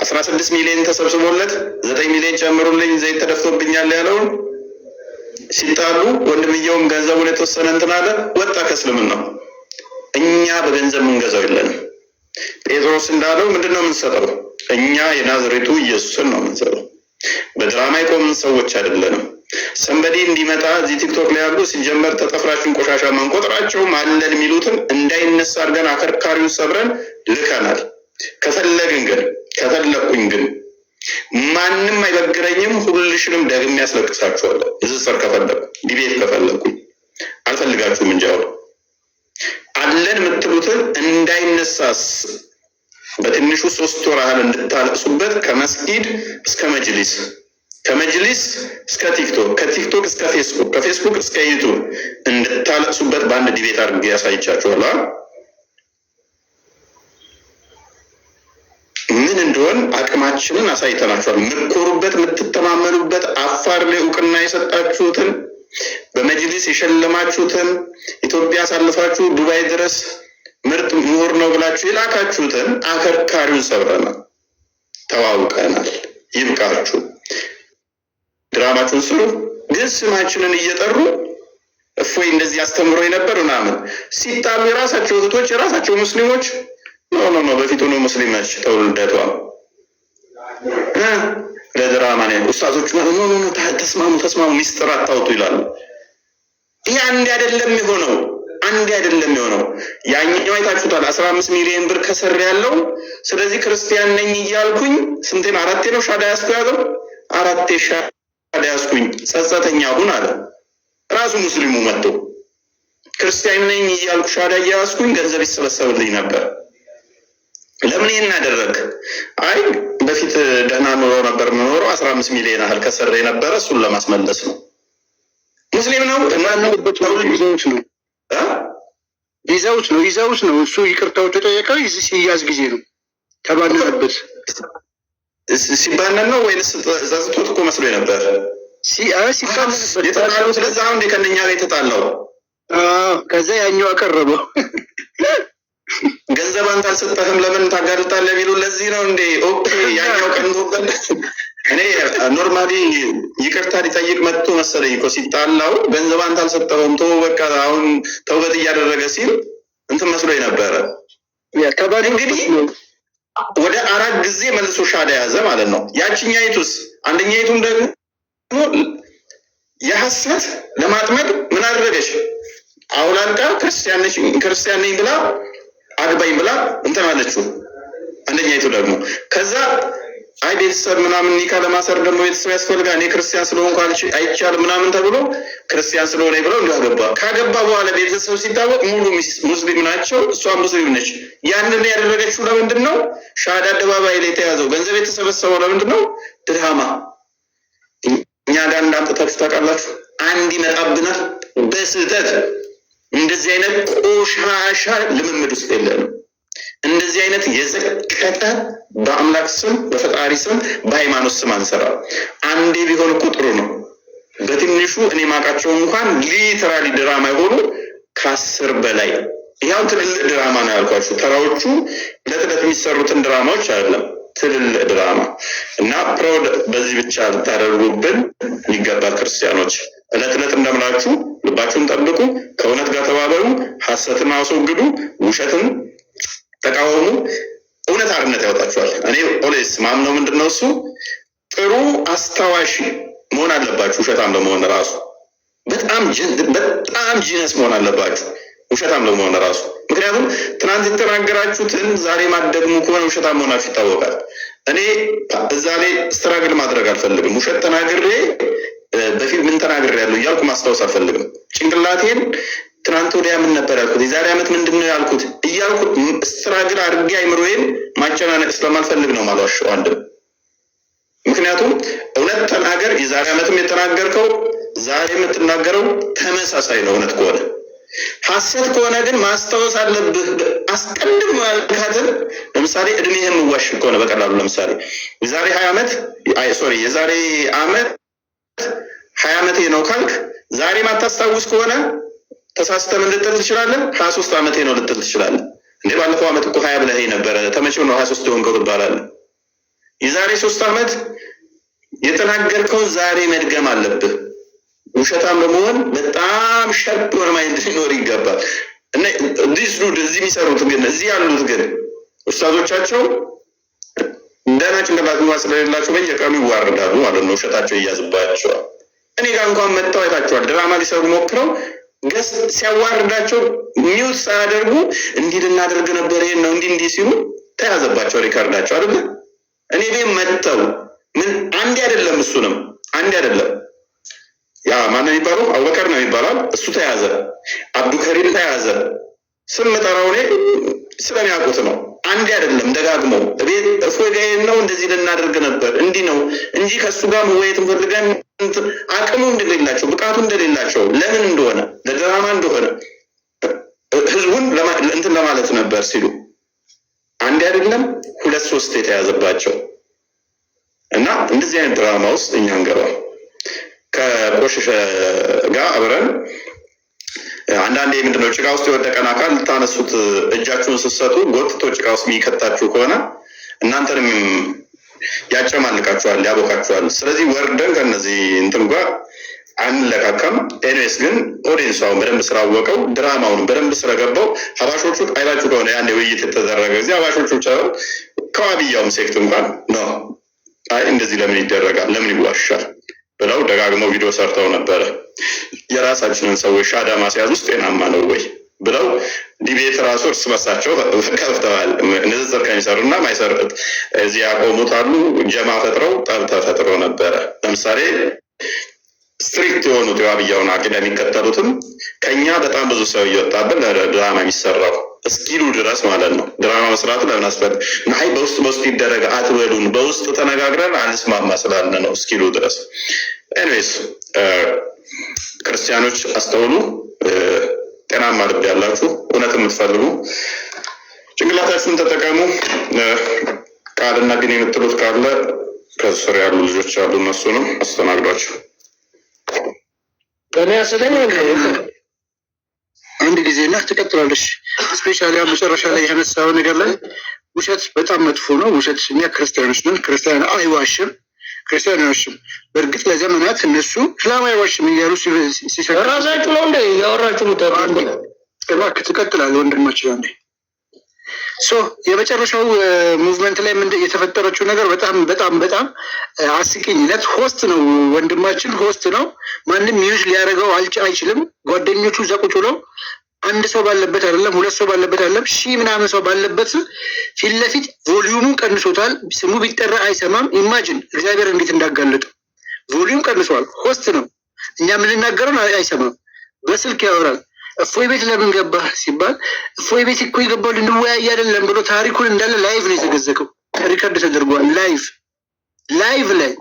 16 ሚሊዮን ተሰብስቦለት 9 ሚሊዮን ጨምሩልኝ ዘይት ተደፍቶብኛል ያለውን ሲጣሉ ወንድምየውም ገንዘቡን የተወሰነ እንትን አለ፣ ወጣ ከእስልምና። እኛ በገንዘብ ምንገዛው የለንም። ጴጥሮስ እንዳለው ምንድነው የምንሰጠው? እኛ የናዝሬቱ ኢየሱስን ነው የምንሰጠው። በድራማ የቆምን ሰዎች አይደለንም። ሰንበዴ እንዲመጣ እዚህ ቲክቶክ ላይ ያሉ ሲጀመር ተጠፍራችን ቆሻሻ ማንቆጥራቸውም አለን የሚሉትን እንዳይነሳ አድርገን አከርካሪውን ሰብረን ልከናል። ከፈለኩኝ ግን ማንም አይበግረኝም። ሁልሽንም ደግሜ ያስለቅሳችኋለሁ። ንጽጽር ከፈለኩ ዲቤት ከፈለኩኝ አልፈልጋችሁም እንጂ አሁን አለን የምትሉትን እንዳይነሳስ በትንሹ 3 ወር ያህል እንድታለቅሱበት ከመስጊድ እስከ መጅሊስ፣ ከመጅሊስ እስከ ቲክቶክ፣ ከቲክቶክ እስከ ፌስቡክ፣ ከፌስቡክ እስከ ዩቱብ እንድታለቅሱበት በአንድ ዲቤት አድርጌ ያሳይቻችኋለሁ። ምን እንደሆን አቅማችንን አሳይተናችኋል። ምትኮሩበት የምትተማመኑበት አፋር ላይ እውቅና የሰጣችሁትን በመጅሊስ የሸለማችሁትን ኢትዮጵያ አሳልፋችሁ ዱባይ ድረስ ምርጥ ምሁር ነው ብላችሁ የላካችሁትን አከርካሪውን ሰብረናል። ተዋውቀናል። ይብቃችሁ። ድራማችሁን ስሩ። ግን ስማችንን እየጠሩ እፎይ እንደዚህ አስተምሮ የነበር ምናምን ሲጣሉ የራሳቸው እህቶች የራሳቸው ሙስሊሞች ኖ በፊቱ ነው ሙስሊም ነች ተውልደቷ ለድራማ ነው። ኡስታዞቹ ኖ ተስማሙ ሚስጥር አታውጡ ይላሉ። ይሄ አንድ አይደለም የሆነው። ያኛው አይታችሁታል። 15 ሚሊዮን ብር ከሰር ያለው። ስለዚህ ክርስቲያን ነኝ እያልኩኝ ስንቴን 4 ነው ሻዳ ያስያዘው 4 ያስኩኝ ጸጸተኛ ሁን አለ። ራሱ ሙስሊሙ መጥቶ ክርስቲያን ነኝ እያልኩ ሻዳ እያያዝኩኝ ገንዘብ ይሰበሰብልኝ ነበር። ለምን ይሄን አደረግ? አይ በፊት ደህና ኑሮ ነበር የምኖረው 15 ሚሊዮን ያህል ከሰረ የነበረ እሱን ለማስመለስ ነው። ሙስሊም ነው እና ይዘውት ነው እሱ ይቅርታው ተጠየቀው ሲያዝ ጊዜ ነው ተባነነበት። ሲባነን ነው ወይስ ዛዝቶት እኮ መስሎ ነበር የተጣለው። ስለዚህ አሁን ከእነኛ ጋር የተጣላው ከዛ ያኛው አቀረበው ገንዘብ አንተ አልሰጠህም ለምን ታጋልጣለህ ቢሉ ለዚህ ነው እንዴ? ኦኬ ያኛው ቀን ተወቀለች። እኔ ኖርማሊ ይቅርታ ሊጠይቅ መጥቶ መሰለኝ እኮ ሲጣላው ገንዘብ አንተ አልሰጠኸውም ተው በቃ አሁን ተውበት እያደረገ ሲል እንትን መስሎ ነበረ። እንግዲህ ወደ 4 ጊዜ መልሶ ሻዳ ያዘ ማለት ነው። ያቺኛይቱስ አንደኛይቱም ደግሞ የሐሰት ለማጥመድ ምን አደረገች? አውላልቃ ክርስቲያን ነኝ ብላ አግባኝ ብላ እንትን አለችው። አንደኛይቱ ደግሞ ከዛ አይ ቤተሰብ ምናምን ኒካ ለማሰር ደግሞ ቤተሰብ ያስፈልጋል፣ እኔ ክርስቲያን ስለሆንኩ አይቻልም ምናምን ተብሎ ክርስቲያን ስለሆነ ብለው እንዳገባ ካገባ በኋላ ቤተሰብ ሲታወቅ ሙሉ ሙስሊም ናቸው፣ እሷ ሙስሊም ነች። ያንን ያደረገችው ለምንድን ነው? ሻሃዳ አደባባይ ላይ የተያዘው ገንዘብ የተሰበሰበው ለምንድን ነው? ድራማ። እኛ ጋር እንዳምጥታችሁ ታውቃላችሁ። አንድ ይመጣብናል በስህተት። እንደዚህ አይነት ቆሻሻ ልምምድ ውስጥ የለንም። እንደዚህ አይነት የዘቀጠ በአምላክ ስም በፈጣሪ ስም በሃይማኖት ስም አንሰራ። አንዴ ቢሆን እኮ ጥሩ ነው። በትንሹ እኔ ማቃቸው እንኳን ሊተራሊ ድራማ የሆኑ ከ10 በላይ ያው ትልልቅ ድራማ ነው ያልኳችሁ። ተራዎቹ ለጥለት የሚሰሩትን ድራማዎች አይደለም፣ ትልልቅ ድራማ እና ፕሮድ በዚህ ብቻ ልታደርጉብን ይገባል። ክርስቲያኖች እለት እለት እንደምላችሁ ልባችሁን ጠብቁ፣ ከእውነት ጋር ተባበሩ፣ ሐሰትን አስወግዱ፣ ውሸትን ተቃወሙ። እውነት አርነት ያወጣችኋል። እኔ ኦሌስ ማምነው ምንድነው እሱ ጥሩ አስታዋሽ መሆን አለባችሁ። ውሸታም ለመሆን ራሱ በጣም ጂነስ መሆን አለባችሁ፣ ውሸታም ለመሆን ራሱ። ምክንያቱም ትናንት የተናገራችሁትን ዛሬ ማደግሙ ከሆነ ውሸታም መሆናችሁ ይታወቃል። እኔ እዛ ላይ ስትራግል ማድረግ አልፈልግም። ውሸት ተናግሬ በፊት ምን ተናግሬ ያለው እያልኩ ማስታወስ አልፈልግም። ጭንቅላቴን ትናንት ወዲያ ምን ነበር ያልኩት፣ የዛሬ ዓመት ምንድነው ያልኩት እያልኩ ስትራግል አድርጌ አይምሮዬን ማጨናነቅ ስለማልፈልግ ነው ማልዋሸው አንድም። ምክንያቱም እውነት ተናገር፣ የዛሬ ዓመትም የተናገርከው ዛሬ የምትናገረው ተመሳሳይ ነው እውነት ከሆነ። ሐሰት ከሆነ ግን ማስታወስ አለብህ። አስቀድም ያልካትን ለምሳሌ እድሜህን ምዋሽ ከሆነ በቀላሉ ለምሳሌ የዛሬ 20 ዓመት የዛሬ ዓመት 20 ዓመቴ ነው ካልክ ዛሬ ማታስታውስ ከሆነ ተሳስተህ ምን ልትል ትችላለህ? 23 ዓመቴ ነው ልትል ትችላለህ። እንዴ ባለፈው ዓመት እኮ 20 ብለህ ነበረ ተመቼው ነው 23 ሆንከው ትባላለህ። የዛሬ 3 ዓመት የተናገርከው ዛሬ መድገም አለብህ። ውሸታም ለመሆን በጣም ሸርፕ የሆነ ማይንድ ሊኖር ይገባል። እና እዚህ የሚሰሩት ግን እዚህ ያሉት ግን ኡስታዞቻቸው ደህና ጭንቅላት ስለሌላቸው በየቀኑ ይዋረዳሉ ማለት ነው። ውሸታቸው ይያዝባቸዋል። እኔ ጋር እንኳን መጥተው አይታችኋል። ድራማ ሊሰሩ ሞክረው ገስ ሲያዋርዳቸው ሚውት ሳያደርጉ እንዲህ ልናደርግ ነበር ይሄን ነው እንዲህ ሲሉ ተያዘባቸው ሪካርዳቸው አይደል? እኔ ቤት መጥተው ምን አንዴ አይደለም እሱንም አንዴ አይደለም ያ ማን የሚባለው አቡበከር ነው የሚባለው እሱ ተያዘ፣ አብዱከሪም ተያዘ። ስም ጠራው እኔ ስለሚያውቁት ነው። አንዴ አይደለም ደጋግሞ ቤት እፎጋዬ ነው እንደዚህ ልናደርግ ነበር እንዲህ ነው እንጂ ከሱ ጋር መወያየት እንፈልጋለን አቅሙ እንደሌላቸው ብቃቱ እንደሌላቸው ለምን እንደሆነ ለድራማ እንደሆነ ህዝቡን እንትን ለማለት ነበር ሲሉ አንዴ አይደለም 2-3 የተያዘባቸው እና እንደዚህ አይነት ድራማ ውስጥ እኛ እንገባል። ከቆሸሸ ጋር አብረን አንዳንዴ ምንድነው ጭቃ ውስጥ የወደቀን አካል ልታነሱት እጃችሁን ስትሰጡ ጎትቶ ጭቃ ውስጥ የሚከታችሁ ከሆነ እናንተንም ያጨማልቃችኋል፣ ያቦካችኋል። ስለዚህ ወርደን ከነዚህ እንትን ጋር አንለካከም። ኤኒዌይስ ግን ኦዲየንስ አሁን በደንብ ስላወቀው ድራማውን በደንብ ስለገባው ሀባሾቹ አይላችሁ ከሆነ ያን ውይይት የተደረገ ጊዜ ሀባሾቹ ሳይሆን ከዋብያውም ሴክት እንኳን ነው አይ እንደዚህ ለምን ይደረጋል ለምን ይዋሻል ብለው ደጋግመው ቪዲዮ ሰርተው ነበረ። የራሳችንን ሰዎች ሻዳ ማስያዝ ውስጥ ጤናማ ነው ወይ ብለው ዲቤት ራሱ እርስ በርሳቸው ከፍተዋል። ንጽጽር ከሚሰሩና ማይሰሩት እዚህ ያቆሙት አሉ። ጀማ ፈጥረው ጠብ ተፈጥሮ ነበረ። ለምሳሌ ስትሪክት የሆኑት የዋብያውን አቂዳ የሚከተሉትም ከኛ በጣም ብዙ ሰው እየወጣብን ድራማ የሚሰራው እስኪሉ ድረስ ማለት ነው። ድራማ መስራቱ ለምን አስፈለገ? አይ በውስጥ ይደረግ አትበሉን፣ በውስጥ ተነጋግረን አንስማማ ስላልን ነው እስኪሉ ድረስ። ኤኒዌይስ ክርስቲያኖች አስተውሉ። ጤናማ ልብ ያላችሁ እውነት የምትፈልጉ ጭንቅላታችሁን ተጠቀሙ። ቃልና ግን የምትሉት ካለ ከስር ያሉ ልጆች አሉ፣ እነሱ ነው አስተናግዷቸው። አንድ ጊዜ እና ትቀጥላለሽ። ስፔሻሊ መጨረሻ ላይ ያነሳው ነገር ላይ ውሸት በጣም መጥፎ ነው። ውሸት እኛ ክርስቲያኖች ነን፣ ክርስቲያን አይዋሽም፣ ክርስቲያን አይዋሽም። በእርግጥ ለዘመናት እነሱ እስላም አይዋሽም እያሉ ሲሰራ ራሳችሁ ነው እንደ ያወራችሁ ምታውቁ። እባክህ ትቀጥላለህ ወንድማችን። አንዴ የመጨረሻው ሙቭመንት ላይ ምን የተፈጠረችው ነገር በጣም በጣም በጣም አስቂኝነት። ሆስት ነው ወንድማችን፣ ሆስት ነው። ማንም ዩዝ ሊያደርገው አይችልም። ጓደኞቹ እዛ ቁጭ ብለው አንድ ሰው ባለበት አይደለም፣ ሁለት ሰው ባለበት አይደለም፣ ሺህ ምናምን ሰው ባለበት ፊት ለፊት ቮሊዩሙን ቀንሶታል። ስሙ ቢጠራ አይሰማም። ኢማጂን እግዚአብሔር እንዴት እንዳጋለጠው። ቮሊዩም ቀንሷል። ሆስት ነው። እኛ የምንናገረውን አይሰማም። በስልክ ያወራል። እፎይ ቤት ለምን ገባህ ሲባል እፎይ ቤት እኮ የገባው ልንወያይ አይደለም ብሎ ታሪኩን እንዳለ ላይቭ ነው የተገዘቀው። ሪከርድ ተደርጓል ላይቭ ላይ።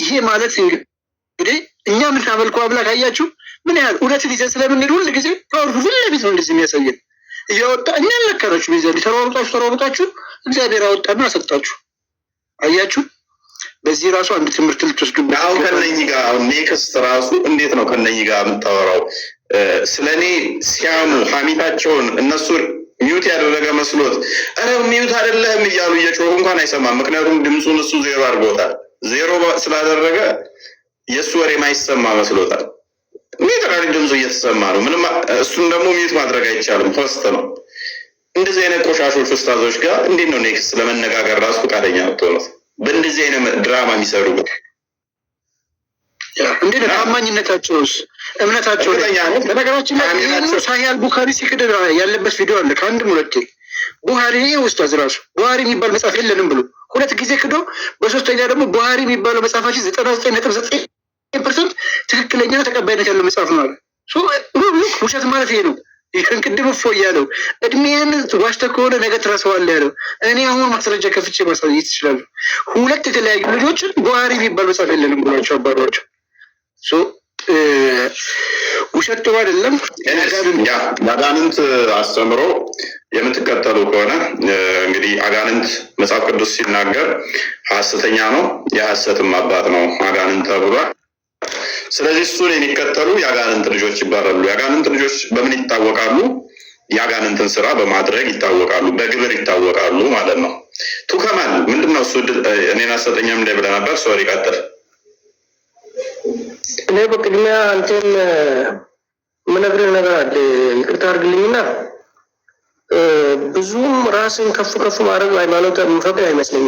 ይሄ ማለት እንግዲህ እኛ የምናመልከው አምላክ አያችሁ ምን ያህል እውነትን ይዘን ስለምንሄድ ሁል ጊዜ ፓወርፉ ፊት ለፊት ነው እንደዚህ የሚያሳየን። እያወጣ እኛ ለከራችሁ ቤዛ ተሯሩጣችሁ እግዚአብሔር አወጣና አሰጣችሁ። አያችሁ በዚህ ራሱ አንድ ትምህርት ልትወስዱበት። አሁን ከነኚህ ጋር አሁን ኔክስት ራሱ እንዴት ነው ከነኚህ ጋር የምታወራው? ስለኔ ሲያሙ ሀሚታቸውን እነሱ ሚዩት ያደረገ መስሎት ኧረ ሚዩት አይደለህም እያሉ እየጮሁ እንኳን አይሰማም። ምክንያቱም ድምፁን እሱ ዜሮ አድርጎታል። ዜሮ ስላደረገ የእሱ ወሬ ማይሰማ መስሎታል። ኔትራሊ ድምፁ እየተሰማ ነው። ምንም እሱን ደግሞ ሚዩት ማድረግ አይቻልም። ሆስት ነው። እንደዚህ አይነት ቆሻሾች ኡስታዞች ጋር እንዴት ነው ኔክስት ለመነጋገር ራሱ ፈቃደኛ ነው? በእንደዚህ አይነት ድራማ የሚሰሩ እንዴት ታማኝነታቸውስ እምነታቸው በነገራችን ላይ ሳሂህ አልቡኻሪ ሲክድ ያለበት ቪዲዮ አለ ከአንድም ሁለቴ። ቡሃሪ ኡስታዝ ራሱ ቡሃሪ የሚባል መጽሐፍ የለንም ብሎ 2 ጊዜ ክዶ፣ በሶስተኛ ደግሞ ቡሃሪ የሚባለው መጽሐፋችን 99.9% ትክክለኛ ተቀባይነት ያለው መጽሐፍ ነው አለ። ውሸት ማለት ይሄ ነው። ይህን ቅድም እፎይ ያለው እድሜህን ዋሽተህ ከሆነ ነገ ትረሳዋለህ ያለው። እኔ አሁን ማስረጃ ከፍቼ ማሳየት ይችላሉ። 2 የተለያዩ ልጆችን ቡሃሪ የሚባል መጽሐፍ የለንም ብሏቸው አባሯቸው። ውሸት ጥሩ አይደለም። አጋንንት አስተምሮ የምትከተሉ ከሆነ እንግዲህ አጋንንት መጽሐፍ ቅዱስ ሲናገር ሐሰተኛ ነው፣ የሐሰትም አባት ነው አጋንንት ተብሏል። ስለዚህ እሱን የሚከተሉ የአጋንንት ልጆች ይባላሉ። የአጋንንት ልጆች በምን ይታወቃሉ? የአጋንንትን ስራ በማድረግ ይታወቃሉ፣ በግብር ይታወቃሉ ማለት ነው። ቱከማል ምንድነው እሱ? እኔን ሐሰተኛም እንደ ብለህ ነበር። ሶሪ ቀጥል። እኔ በቅድሚያ አንተን ምነግርህ ነገር አለ፣ ይቅርታ አድርግልኝና ብዙም ራስን ከፍ ማድረግ ሃይማኖት የሚፈቅድ አይመስለኝም።